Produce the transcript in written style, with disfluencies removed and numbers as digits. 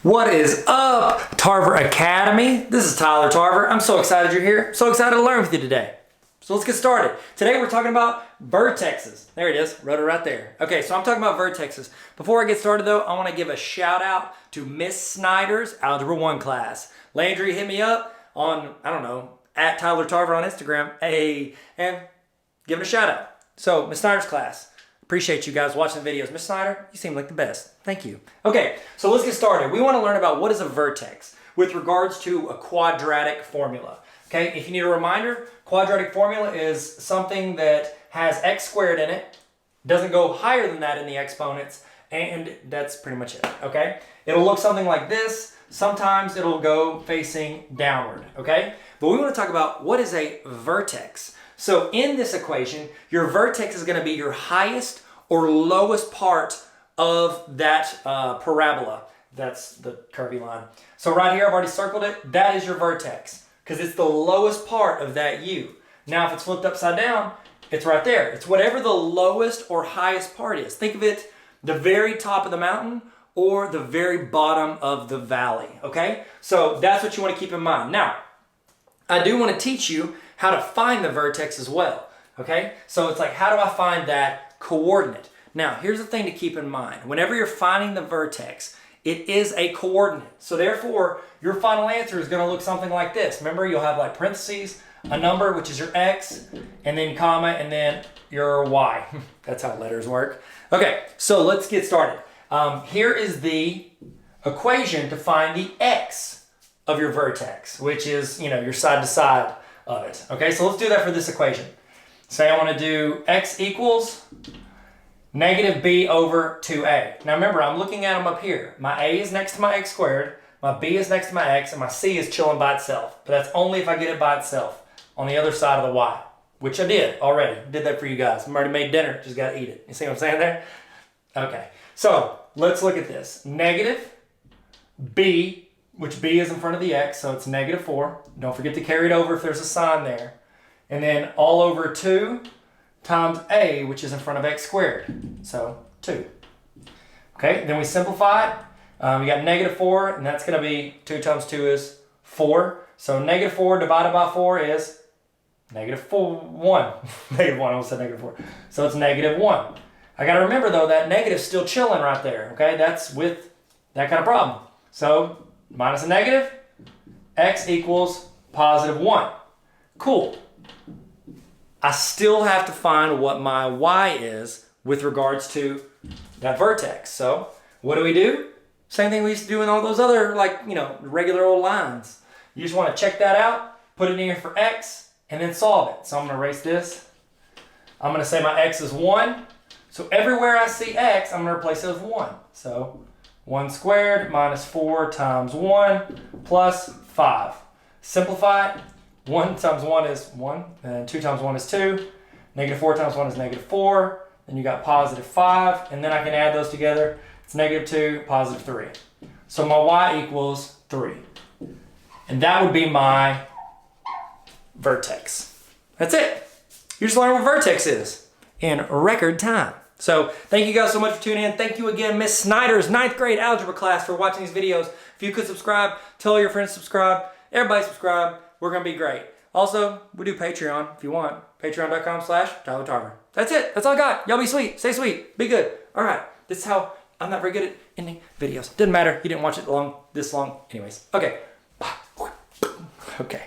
What is up, Tarver Academy? This is Tyler Tarver. I'm so excited you're here. So excited to learn with you today. So let's get started. Today we're talking about vertexes. There it is, wrote it right there. Okay, so I'm talking about vertexes. Before I get started though, I want to give a shout out to Miss Snyder's Algebra 1 class. Landry hit me up on, I don't know, at Tyler Tarver on Instagram, and give it a shout out. So Miss Snyder's class. Appreciate you guys watching the videos. Miss Snyder, you seem like the best. Thank you. Okay, so let's get started. We want to learn about what is a vertex with regards to a quadratic formula. Okay, if you need a reminder, quadratic formula is something that has x squared in it, doesn't go higher than that in the exponents, and that's pretty much it, okay? It'll look something like this. Sometimes it'll go facing downward, okay? But we want to talk about what is a vertex. So in this equation, your vertex is going to be your highest or lowest part of that parabola. That's the curvy line. So right here, I've already circled it. That is your vertex because it's the lowest part of that U. Now, if it's flipped upside down, it's right there. It's whatever the lowest or highest part is. Think of it the very top of the mountain or the very bottom of the valley, okay? So that's what you want to keep in mind. Now, I do want to teach you how to find the vertex as well, okay? So it's like, how do I find that coordinate? Now, here's the thing to keep in mind. Whenever you're finding the vertex, it is a coordinate. So therefore, your final answer is going to look something like this. Remember, you'll have like parentheses, a number, which is your x, and then comma, and then your y. That's how letters work. Okay, so let's get started. Here is the equation to find the x of your vertex, which is, your side to side of it. Okay, so let's do that for this equation. Say I want to do x equals negative b over 2a. Now remember, I'm looking at them up here. My a is next to my x squared, my b is next to my x, and my c is chilling by itself. But that's only if I get it by itself on the other side of the y, which I did already. Did that for you guys. I've already made dinner, just got to eat it. You see what I'm saying there? Okay, so let's look at this. Negative b, which b is in front of the x, so it's negative 4. Don't forget to carry it over if there's a sign there. And then all over 2 times a, which is in front of x squared, so 2. Okay, then we simplify it. We got negative 4, and that's going to be 2 times 2 is 4. So negative 4 divided by 4 is negative 1. Negative 1, I almost said negative 4. So it's negative 1. I got to remember, though, that negative's still chilling right there. Okay, that's with that kind of problem. So minus a negative, x equals positive 1. Cool. I still have to find what my y is with regards to that vertex. So what do? Same thing we used to do in all those other, regular old lines. You just want to check that out, put it in here for x, and then solve it. So I'm going to erase this. I'm going to say my x is 1. So everywhere I see x, I'm going to replace it with 1. So 1 squared minus 4 times 1 plus 5. Simplify it. 1 times 1 is 1, and 2 times 1 is 2. Negative 4 times 1 is negative 4. Then you got positive 5, and then I can add those together. It's negative 2, positive 3. So my y equals 3. And that would be my vertex. That's it. You just learned what vertex is in record time. So thank you guys so much for tuning in. Thank you again, Miss Snyder's 9th grade algebra class, for watching these videos. If you could subscribe, tell all your friends to subscribe. Everybody subscribe. We're going to be great. Also, we do Patreon if you want. Patreon.com/Tyler Tarver. That's it. That's all I got. Y'all be sweet. Stay sweet. Be good. All right. This is how I'm not very good at ending videos. Doesn't matter. You didn't watch it this long. Anyways. Okay. Okay.